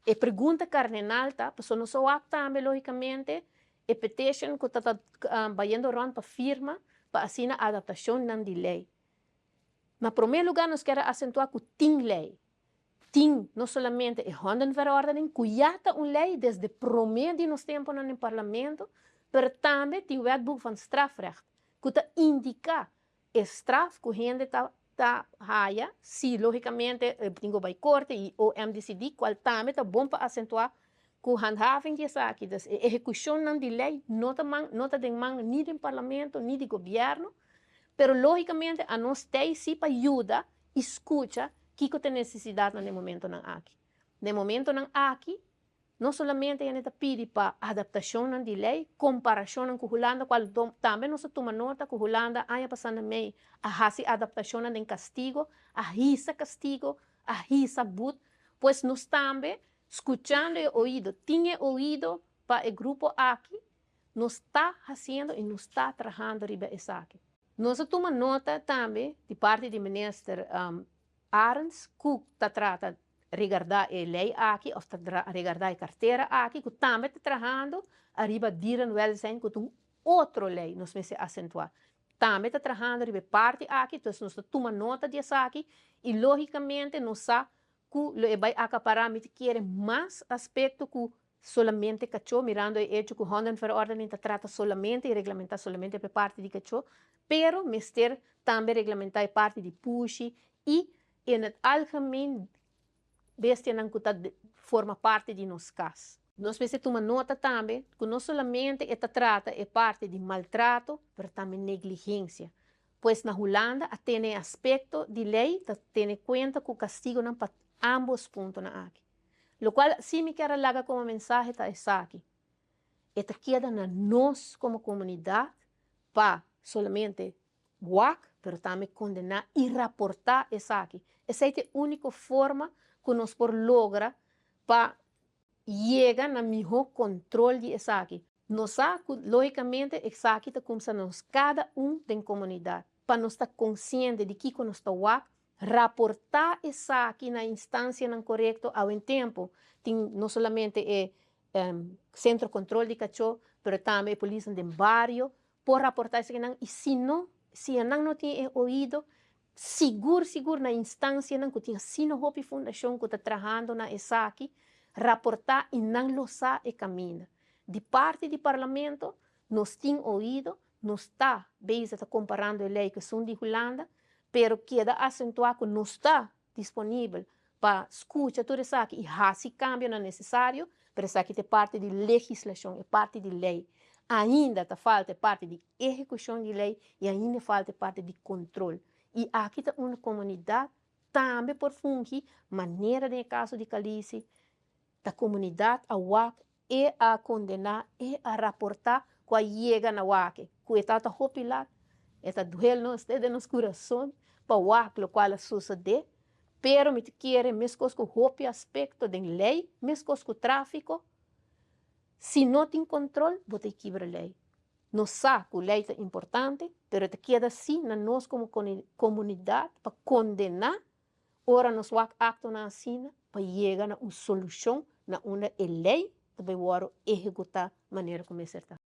E pergunta cardenal, tá? Pessoa não só também, logicamente, e petition que está bayendo ron para firma, para assinar a adaptação não de lei. Na primeiro lugar, nós queremos acentuar que tem lei. Tem, não somente a hondenverordening, que já está uma lei desde promedio nos tempos no parlamento, mas também tem o wetboek van strafrecht, que está indica a straf que a gente está haya, se logicamente tem que ir corte e o MDCD, qual também está bom para acentuar que a handhaving dessa aqui, a execução de lei, não está de mão nem do parlamento, nem do governo, pero logicamente a nós tem sim para ajuda, escuta, que tem necessidade no momento não aqui. No momento não aqui, não somente a gente pede para adaptação de lei, comparação com a Holanda, qual também nós toma nota que a Holanda há passando meio a fazer adaptação de castigo, a risa castigo, a risa but, pois nós também, escutando e ouvido, tinha ouvido para o grupo aqui, nós está fazendo e nós está trabalhando riba essa aqui. Nós toma nota também, de parte do ministro Arends, que está tratando regardar a lei aqui, ou está regardar a carteira aqui, que também está trabalhando arriba dierenwelzijn, que tem outra lei, nós vamos acentuar. Também está trabalhando arriba parte aqui, então nós toma nota disso aqui, e logicamente nós sabemos que vai acaparar, mas quer mais aspecto que solamente cachorro, mirando o hecho que o hondenverordening trata solamente e regulamenta solamente para parte de cachorro, pero mister também regulamentar parte de push e em het algemeen bestia não forma parte de nos casos. Nós precisamos tomar nota também que não somente esta trata é parte de maltrato, mas também negligência. Pois na Holanda tem aspecto de lei que tem conta que o castigo não para ambos pontos na aqui. Lo qual, se me quer largar como mensagem, está aqui. Esta queda na nós como comunidade para solamente WAC, mas também condenar e reportar essa aqui. Essa é a única forma que nós por logra para chegar na melhor controle de essa aqui. Nós logicamente, essa aqui está começando cada da comunidade, para nós estar consciente de que nós está WAC, reportar essa aqui na instância não correta ao tempo. Tem não somente centro de controle de cachorro, mas também a polícia de barrio, por reportar isso aqui. E se não tem ouvido, seguro na instância que tem sino Hopi Fundação que está trabalhando na essa aqui, reportar e não lo sabe e caminha. De parte do parlamento, nós temos ouvido, nós está comparando a lei que são de Holanda, pero queda acentuar que não está disponível para escutar tudo isso aqui e fazer cambio não necessário, pero isso aqui é parte de legislação, é parte de lei. Ainda falta parte de execução de lei e ainda falta parte de controle. E aqui está uma comunidade também por fungir maneira de caso de calice, da comunidade a WAC e a condenar e a reportar quando chega na WAC. Que está hopilar, está doendo nos coração, para WAC, o qual sucede, pero me quer mesmo com o aspecto da lei, mesmo com o tráfico, se não tem controle, você quebra a lei. Nós sabemos que a lei é importante, mas te queda assim, nós como comunidade, para condenar, ora nós vamos actuar na cena, para chegar a uma solução, na uma lei, que vai executar de maneira como é certa.